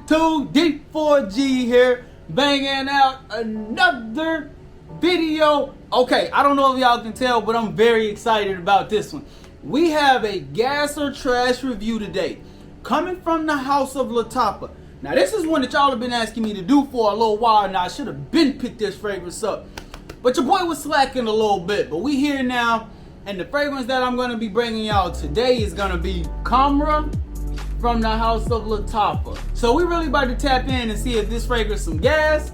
YouTube, D4G here, banging out another video. Okay, I don't know if y'all can tell, but I'm very excited about this one. We have a gas or trash review today, coming from the house of Latapa. Now this is one that y'all have been asking me to do for a little while now. I should have been picked this fragrance up, but your boy was slacking a little bit. But we here now, and the fragrance that I'm going to be bringing y'all today is going to be Camra from the house of Latapa. So we really about to tap in and see if this fragrance some gas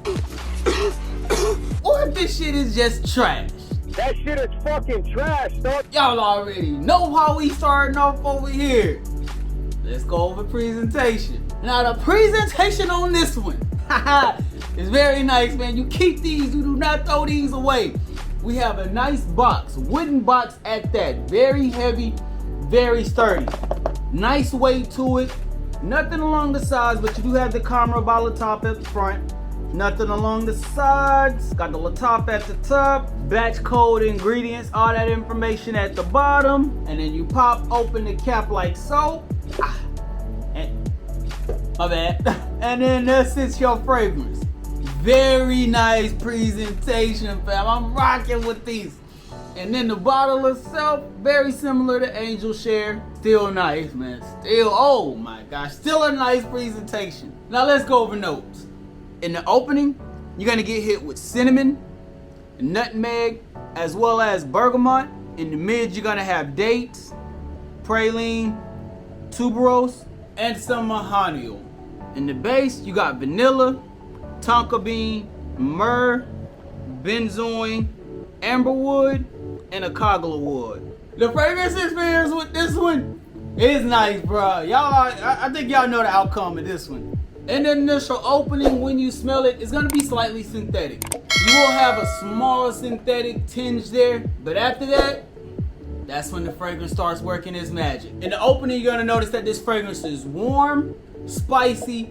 or if this shit is just trash. That shit is fucking trash, dog. Y'all already know how we starting off over here. Let's go over presentation. Now the presentation on this one is very nice, man. You keep these, you do not throw these away. We have a nice box, wooden box at that. Very heavy, very sturdy. Nice weight to it. Nothing along the sides, but you do have the Camra by Latapa at the front. Nothing along the sides. Got the Latapa at the top. Batch code, ingredients, all that information at the bottom. And then you pop open the cap like so. And, my bad. And then this is your fragrance. Very nice presentation, fam. I'm rocking with these. And then the bottle itself, very similar to Angel Share. Still nice, man. Still, oh my gosh, still a nice presentation. Now let's go over notes. In the opening, you're gonna get hit with cinnamon, nutmeg, as well as bergamot. In the mid, you're gonna have dates, praline, tuberose, and some mahogany. In the base, you got vanilla, tonka bean, myrrh, benzoin, amberwood, and a cogla wood. The fragrance experience with this one is nice, bro. Y'all, I think y'all know the outcome of this one. In the initial opening, when you smell it, it's gonna be slightly synthetic. You will have a small synthetic tinge there, but after that, that's when the fragrance starts working its magic. In the opening, you're gonna notice that this fragrance is warm, spicy,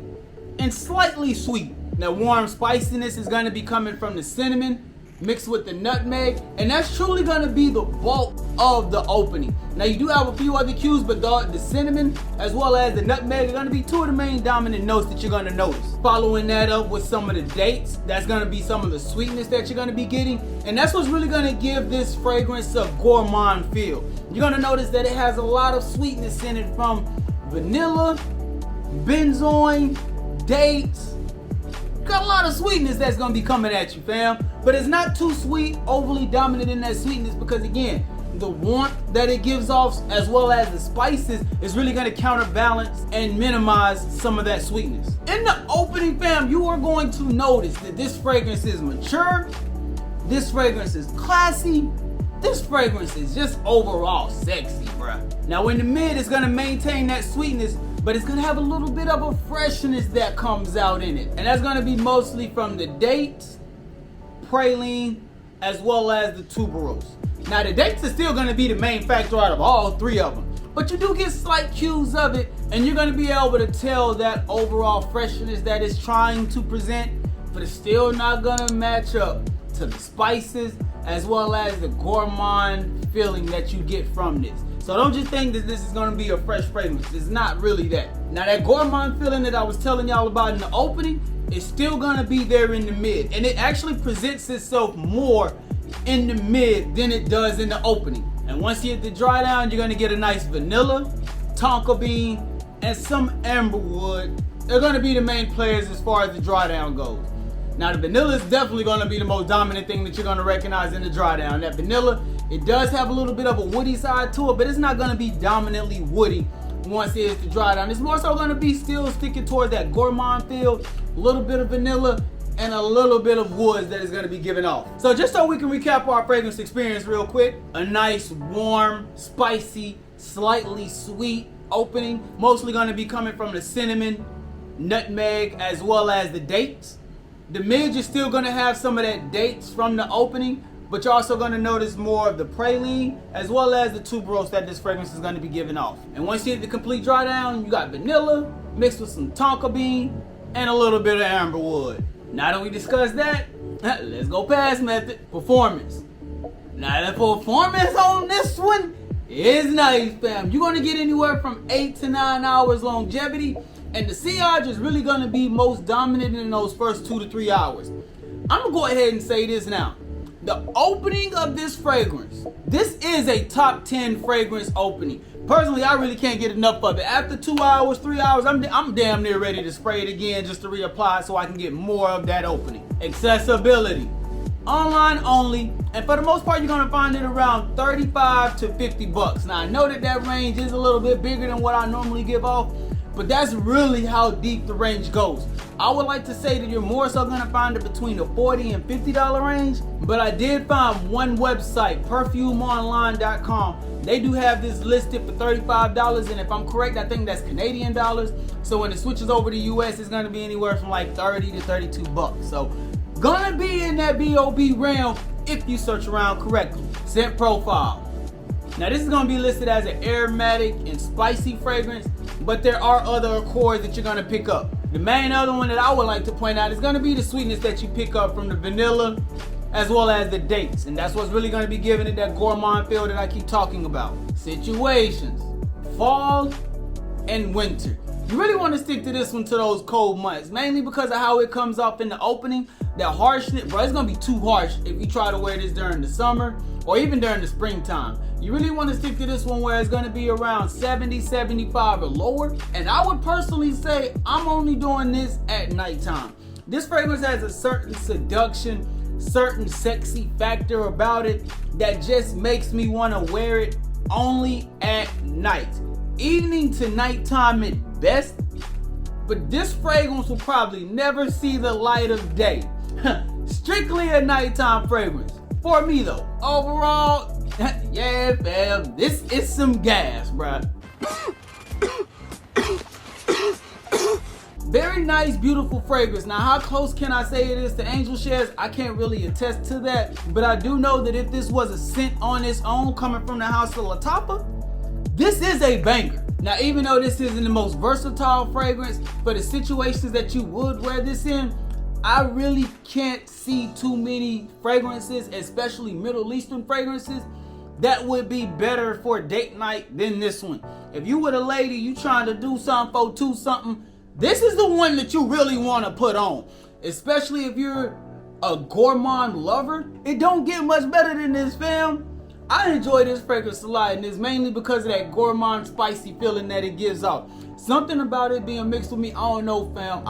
and slightly sweet. Now, warm spiciness is gonna be coming from the cinnamon mixed with the nutmeg, and that's truly gonna be the bulk of the opening. Now, you do have a few other cues, but the cinnamon as well as the nutmeg are gonna be two of the main dominant notes that you're gonna notice. Following that up with some of the dates, that's gonna be some of the sweetness that you're gonna be getting, and that's what's really gonna give this fragrance a gourmand feel. You're gonna notice that it has a lot of sweetness in it from vanilla, benzoin, dates. Got a lot of sweetness that's gonna be coming at you, fam. But it's not too sweet, overly dominant in that sweetness, because again, the warmth that it gives off as well as the spices is really gonna counterbalance and minimize some of that sweetness. In the opening, fam, you are going to notice that this fragrance is mature, this fragrance is classy, this fragrance is just overall sexy, bruh. Now in the mid, it's gonna maintain that sweetness, but it's gonna have a little bit of a freshness that comes out in it. And that's gonna be mostly from the dates, praline, as well as the tuberose. Now the dates are still gonna be the main factor out of all three of them, but you do get slight cues of it, and you're gonna be able to tell that overall freshness that it's trying to present, but it's still not gonna match up to the spices as well as the gourmand feeling that you get from this. So don't just think that this is gonna be a fresh fragrance. It's not really that. Now that gourmand feeling that I was telling y'all about in the opening is still gonna be there in the mid. And it actually presents itself more in the mid than it does in the opening. And once you hit the dry down, you're gonna get a nice vanilla, tonka bean, and some amberwood. They're gonna be the main players as far as the dry down goes. Now the vanilla is definitely gonna be the most dominant thing that you're gonna recognize in the dry down. That vanilla, it does have a little bit of a woody side to it, but it's not gonna be dominantly woody once it hits the dry down. It's more so gonna be still sticking towards that gourmand feel, a little bit of vanilla, and a little bit of woods that is gonna be giving off. So just so we can recap our fragrance experience real quick, a nice, warm, spicy, slightly sweet opening, mostly gonna be coming from the cinnamon, nutmeg, as well as the dates. The mid, you're still gonna have some of that dates from the opening, but you're also gonna notice more of the praline as well as the tuberose that this fragrance is gonna be giving off. And once you hit the complete dry down, you got vanilla mixed with some tonka bean and a little bit of amberwood. Now that we discussed that, let's go past method. Performance. Now the performance on this one is nice, fam. You're gonna get anywhere from 8 to 9 hours longevity. And the sillage is really gonna be most dominant in those first 2 to 3 hours. I'm gonna go ahead and say this now. The opening of this fragrance, this is a top 10 fragrance opening. Personally, I really can't get enough of it. After 2 hours, 3 hours, I'm damn near ready to spray it again just to reapply so I can get more of that opening. Accessibility, online only, and for the most part, you're gonna find it around 35 to 50 bucks. Now, I know that range is a little bit bigger than what I normally give off, but that's really how deep the range goes. I would like to say that you're more so gonna find it between the $40 and $50 range, but I did find one website, perfumeonline.com. They do have this listed for $35, and if I'm correct, I think that's Canadian dollars. So when it switches over to US, it's gonna be anywhere from like 30 to 32 bucks. So gonna be in that BOB realm if you search around correctly. Scent profile. Now this is gonna be listed as an aromatic and spicy fragrance, but there are other accords that you're gonna pick up. The main other one that I would like to point out is gonna be the sweetness that you pick up from the vanilla as well as the dates. And that's what's really gonna be giving it that gourmand feel that I keep talking about. Situations, fall and winter. You really wanna stick to this one to those cold months, mainly because of how it comes off in the opening. That harshness, bro, it's gonna be too harsh if you try to wear this during the summer or even during the springtime. You really want to stick to this one where it's going to be around 70, 75 or lower. And I would personally say I'm only doing this at nighttime. This fragrance has a certain seduction, certain sexy factor about it that just makes me want to wear it only at night. Evening to nighttime at best, but this fragrance will probably never see the light of day. Strictly a nighttime fragrance. For me though, overall, yeah fam, this is some gas, bruh. Very nice, beautiful fragrance. Now, how close can I say it is to Angel Shares? I can't really attest to that, but I do know that if this was a scent on its own coming from the house of Latapa, this is a banger. Now, even though this isn't the most versatile fragrance, for the situations that you would wear this in, I really can't see too many fragrances, especially Middle Eastern fragrances, that would be better for date night than this one. If you with a lady, you trying to do something for two something, this is the one that you really want to put on. Especially if you're a gourmand lover. It don't get much better than this, fam. I enjoy this fragrance a lot, and it's mainly because of that gourmand spicy feeling that it gives off. Something about it being mixed with me, I don't know, fam.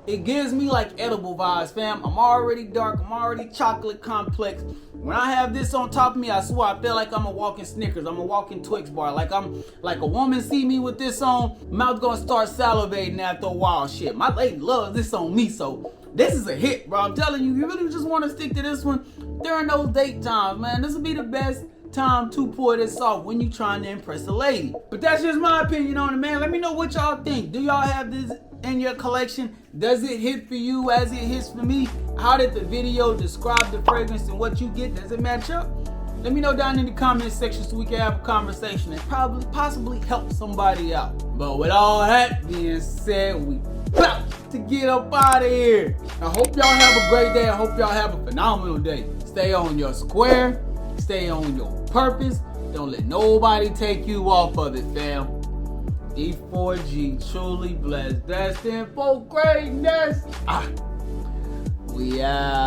It gives me like edible vibes, fam. I'm already dark, I'm already chocolate complex. When I have this on top of me, I swear I feel like I'm a walking Snickers, I'm a walking Twix bar. Like a woman see me with this on, mouth gonna start salivating after a while. Shit, my lady loves this on me, so this is a hit, bro. I'm telling you, you really just want to stick to this one during those date times, man. This will be the best time to pour this off when you trying to impress a lady. But that's just my opinion on it, man. Let me know what y'all think. Do y'all have this in your collection? Does it hit for you as it hits for me? How did the video describe the fragrance and what you get? Does it match up? Let me know down in the comment section so we can have a conversation and possibly help somebody out. But with all that being said, we about to get up out of here. I hope y'all have a great day. I hope y'all have a phenomenal day. Stay on your square. Stay on your purpose. Don't let nobody take you off of it, fam. D4G, truly blessed, destined for greatness. We out.